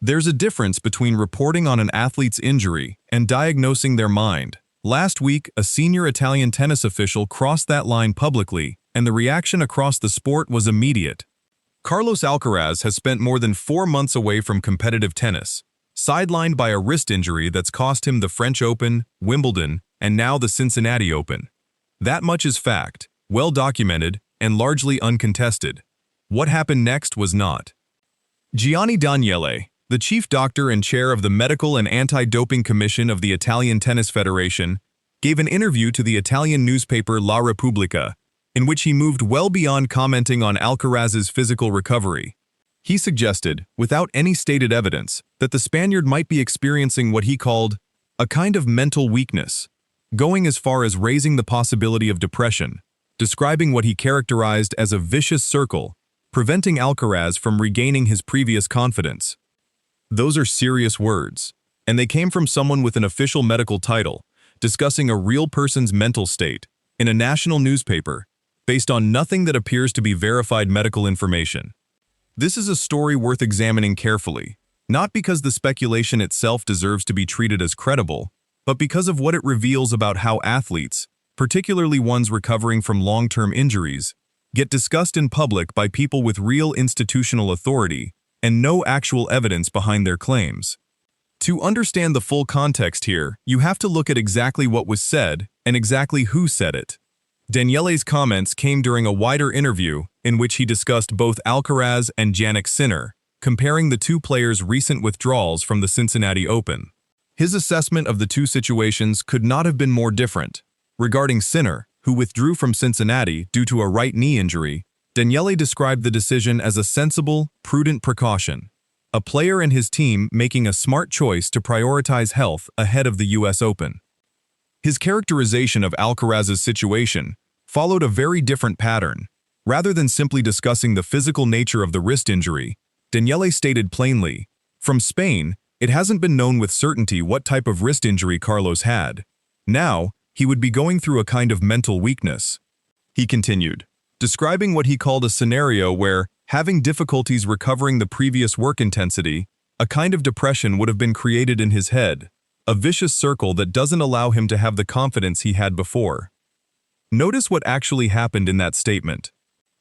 There's a difference between reporting on an athlete's injury and diagnosing their mind. Last week, a senior Italian tennis official crossed that line publicly, and the reaction across the sport was immediate. Carlos Alcaraz has spent more than 4 months away from competitive tennis, sidelined by a wrist injury that's cost him the French Open, Wimbledon, and now the Cincinnati Open. That much is fact, well documented, and largely uncontested. What happened next was not. Gianni Daniele, the chief doctor and chair of the Medical and Anti-Doping Commission of the Italian Tennis Federation, gave an interview to the Italian newspaper La Repubblica, in which he moved well beyond commenting on Alcaraz's physical recovery. He suggested, without any stated evidence, that the Spaniard might be experiencing what he called a kind of mental weakness, going as far as raising the possibility of depression, describing what he characterized as a vicious circle, preventing Alcaraz from regaining his previous confidence. Those are serious words, and they came from someone with an official medical title, discussing a real person's mental state, in a national newspaper, based on nothing that appears to be verified medical information. This is a story worth examining carefully, not because the speculation itself deserves to be treated as credible, but because of what it reveals about how athletes, particularly ones recovering from long-term injuries, get discussed in public by people with real institutional authority and no actual evidence behind their claims. To understand the full context here, you have to look at exactly what was said and exactly who said it. Daniele's comments came during a wider interview in which he discussed both Alcaraz and Jannik Sinner, comparing the two players' recent withdrawals from the Cincinnati Open. His assessment of the two situations could not have been more different. Regarding Sinner, who withdrew from Cincinnati due to a right knee injury, Daniele described the decision as a sensible, prudent precaution, a player and his team making a smart choice to prioritize health ahead of the US Open. His characterization of Alcaraz's situation followed a very different pattern. Rather than simply discussing the physical nature of the wrist injury, Daniele stated plainly, "From Spain, it hasn't been known with certainty what type of wrist injury Carlos had. Now, he would be going through a kind of mental weakness." He continued, describing what he called a scenario where, having difficulties recovering the previous work intensity, a kind of depression would have been created in his head, a vicious circle that doesn't allow him to have the confidence he had before. Notice what actually happened in that statement.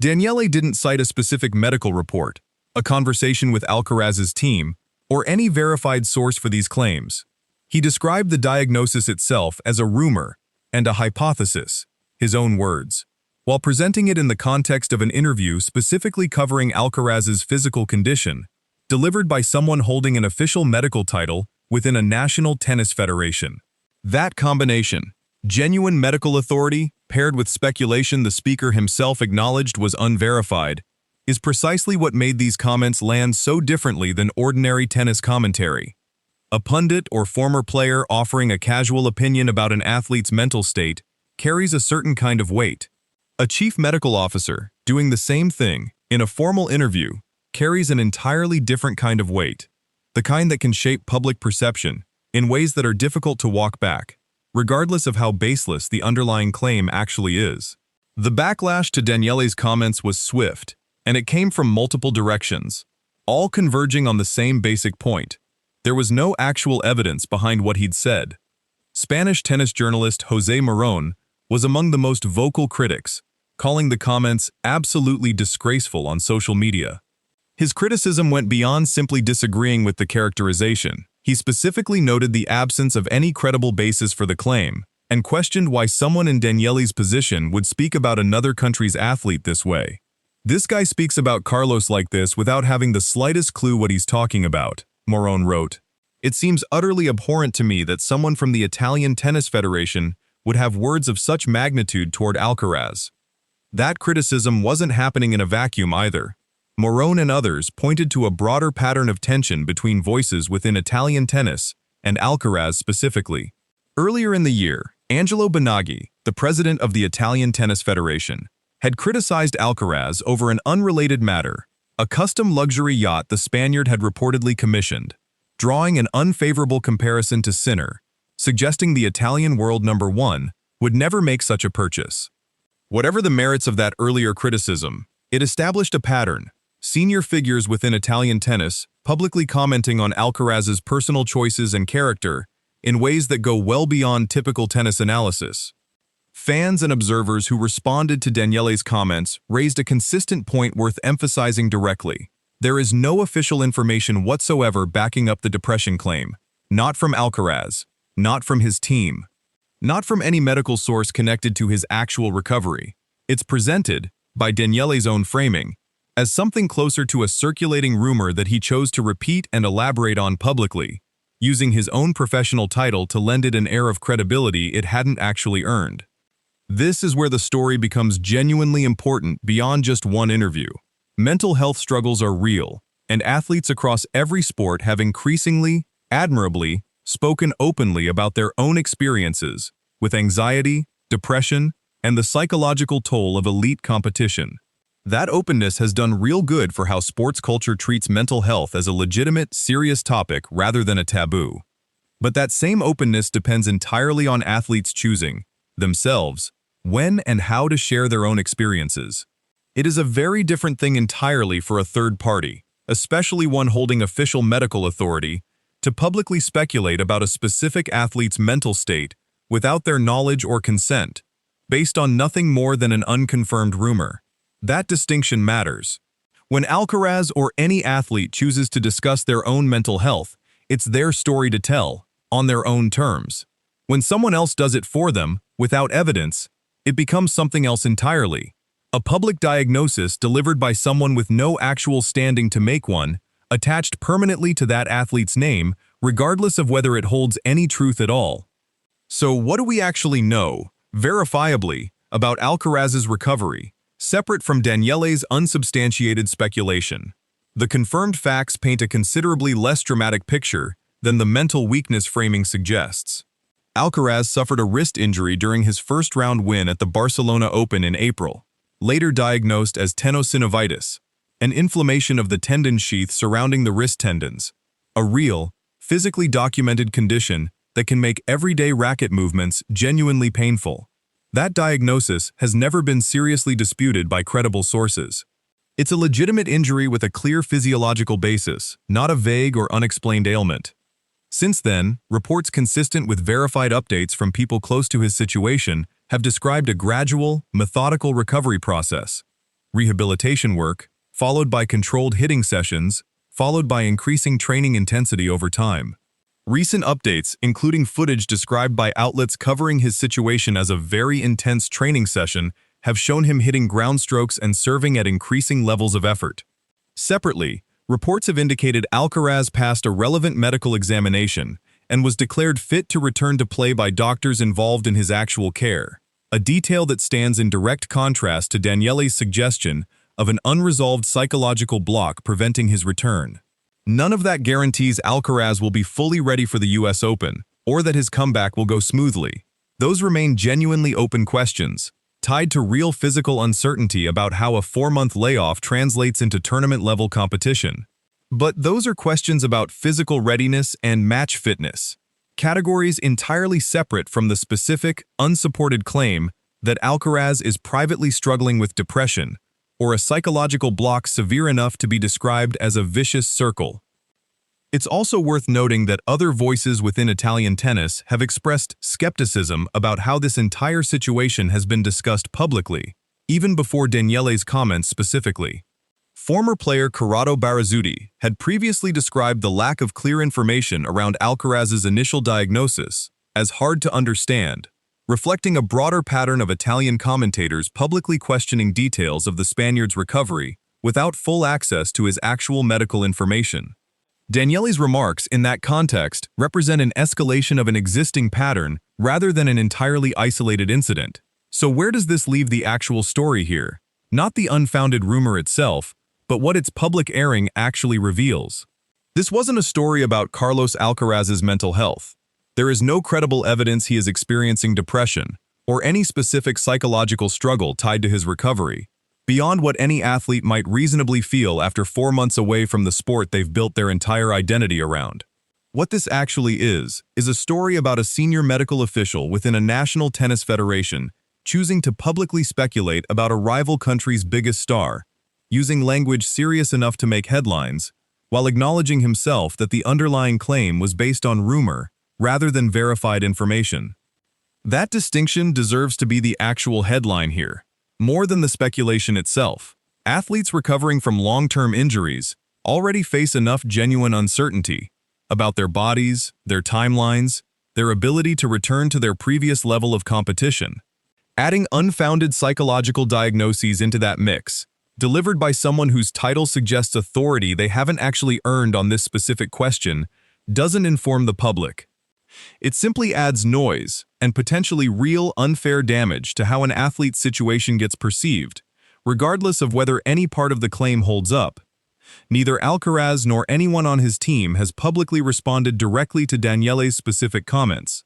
Daniele didn't cite a specific medical report, a conversation with Alcaraz's team, or any verified source for these claims. He described the diagnosis itself as a rumor and a hypothesis, his own words, while presenting it in the context of an interview specifically covering Alcaraz's physical condition, delivered by someone holding an official medical title within a national tennis federation. That combination, genuine medical authority paired with speculation the speaker himself acknowledged was unverified, is precisely what made these comments land so differently than ordinary tennis commentary. A pundit or former player offering a casual opinion about an athlete's mental state carries a certain kind of weight. A chief medical officer doing the same thing in a formal interview carries an entirely different kind of weight, the kind that can shape public perception in ways that are difficult to walk back, regardless of how baseless the underlying claim actually is. The backlash to Daniele's comments was swift, and it came from multiple directions, all converging on the same basic point. There was no actual evidence behind what he'd said. Spanish tennis journalist José Morón was among the most vocal critics, calling the comments absolutely disgraceful on social media. His criticism went beyond simply disagreeing with the characterization. He specifically noted the absence of any credible basis for the claim, and questioned why someone in Daniele's position would speak about another country's athlete this way. "This guy speaks about Carlos like this without having the slightest clue what he's talking about," Morón wrote. "It seems utterly abhorrent to me that someone from the Italian Tennis Federation would have words of such magnitude toward Alcaraz." That criticism wasn't happening in a vacuum either. Morón and others pointed to a broader pattern of tension between voices within Italian tennis and Alcaraz specifically. Earlier in the year, Angelo Bonaghi, the president of the Italian Tennis Federation, had criticized Alcaraz over an unrelated matter, a custom luxury yacht the Spaniard had reportedly commissioned, drawing an unfavorable comparison to Sinner, suggesting the Italian world number one would never make such a purchase. Whatever the merits of that earlier criticism, it established a pattern, Senior figures within Italian tennis publicly commenting on Alcaraz's personal choices and character in ways that go well beyond typical tennis analysis. Fans and observers who responded to Daniele's comments raised a consistent point worth emphasizing directly. There is no official information whatsoever backing up the depression claim. Not from Alcaraz, not from his team, not from any medical source connected to his actual recovery. It's presented, by Daniele's own framing, as something closer to a circulating rumor that he chose to repeat and elaborate on publicly, using his own professional title to lend it an air of credibility it hadn't actually earned. This is where the story becomes genuinely important beyond just one interview. Mental health struggles are real, and athletes across every sport have increasingly, admirably, spoken openly about their own experiences with anxiety, depression, and the psychological toll of elite competition. That openness has done real good for how sports culture treats mental health as a legitimate, serious topic rather than a taboo. But that same openness depends entirely on athletes choosing, themselves, when and how to share their own experiences. It is a very different thing entirely for a third party, especially one holding official medical authority, to publicly speculate about a specific athlete's mental state without their knowledge or consent, based on nothing more than an unconfirmed rumor. That distinction matters. When Alcaraz or any athlete chooses to discuss their own mental health, it's their story to tell, on their own terms. When someone else does it for them, without evidence, it becomes something else entirely. A public diagnosis delivered by someone with no actual standing to make one, attached permanently to that athlete's name, regardless of whether it holds any truth at all. So what do we actually know, verifiably, about Alcaraz's recovery, separate from Daniele's unsubstantiated speculation? The confirmed facts paint a considerably less dramatic picture than the mental weakness framing suggests. Alcaraz suffered a wrist injury during his first-round win at the Barcelona Open in April, later diagnosed as tenosynovitis, an inflammation of the tendon sheath surrounding the wrist tendons, a real, physically documented condition that can make everyday racket movements genuinely painful. That diagnosis has never been seriously disputed by credible sources. It's a legitimate injury with a clear physiological basis, not a vague or unexplained ailment. Since then, reports consistent with verified updates from people close to his situation have described a gradual, methodical recovery process. Rehabilitation work, followed by controlled hitting sessions, followed by increasing training intensity over time. Recent updates, including footage described by outlets covering his situation as a very intense training session, have shown him hitting ground strokes and serving at increasing levels of effort. Separately, reports have indicated Alcaraz passed a relevant medical examination and was declared fit to return to play by doctors involved in his actual care, a detail that stands in direct contrast to Daniele's suggestion of an unresolved psychological block preventing his return. None of that guarantees Alcaraz will be fully ready for the US Open, or that his comeback will go smoothly. Those remain genuinely open questions, tied to real physical uncertainty about how a 4-month layoff translates into tournament-level competition. But those are questions about physical readiness and match fitness, categories entirely separate from the specific, unsupported claim that Alcaraz is privately struggling with depression, or a psychological block severe enough to be described as a vicious circle. It's also worth noting that other voices within Italian tennis have expressed skepticism about how this entire situation has been discussed publicly, even before Daniele's comments specifically. Former player Corrado Barazzuti had previously described the lack of clear information around Alcaraz's initial diagnosis as hard to understand, reflecting a broader pattern of Italian commentators publicly questioning details of the Spaniard's recovery without full access to his actual medical information. Daniele's remarks in that context represent an escalation of an existing pattern rather than an entirely isolated incident. So where does this leave the actual story here? Not the unfounded rumor itself, but what its public airing actually reveals. This wasn't a story about Carlos Alcaraz's mental health. There is no credible evidence he is experiencing depression or any specific psychological struggle tied to his recovery, beyond what any athlete might reasonably feel after 4 months away from the sport they've built their entire identity around. What this actually is a story about a senior medical official within a national tennis federation choosing to publicly speculate about a rival country's biggest star, using language serious enough to make headlines, while acknowledging himself that the underlying claim was based on rumor rather than verified information. That distinction deserves to be the actual headline here, more than the speculation itself. Athletes recovering from long-term injuries already face enough genuine uncertainty about their bodies, their timelines, their ability to return to their previous level of competition. Adding unfounded psychological diagnoses into that mix, delivered by someone whose title suggests authority they haven't actually earned on this specific question, doesn't inform the public. It simply adds noise and potentially real unfair damage to how an athlete's situation gets perceived, regardless of whether any part of the claim holds up. Neither Alcaraz nor anyone on his team has publicly responded directly to Daniele's specific comments.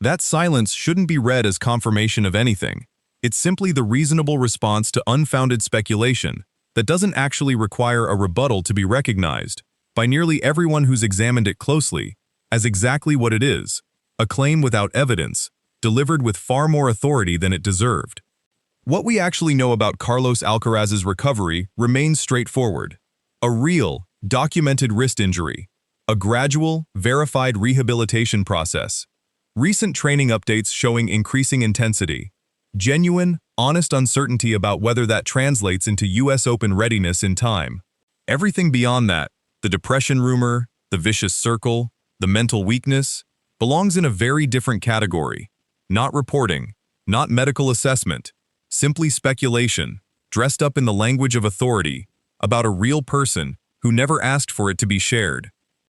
That silence shouldn't be read as confirmation of anything. It's simply the reasonable response to unfounded speculation that doesn't actually require a rebuttal to be recognized by nearly everyone who's examined it closely as exactly what it is, a claim without evidence, delivered with far more authority than it deserved. What we actually know about Carlos Alcaraz's recovery remains straightforward. A real, documented wrist injury, a gradual, verified rehabilitation process, recent training updates showing increasing intensity, genuine, honest uncertainty about whether that translates into US Open readiness in time. Everything beyond that, the depression rumor, the vicious circle, the mental weakness, belongs in a very different category. Not reporting, not medical assessment, simply speculation, dressed up in the language of authority, about a real person who never asked for it to be shared.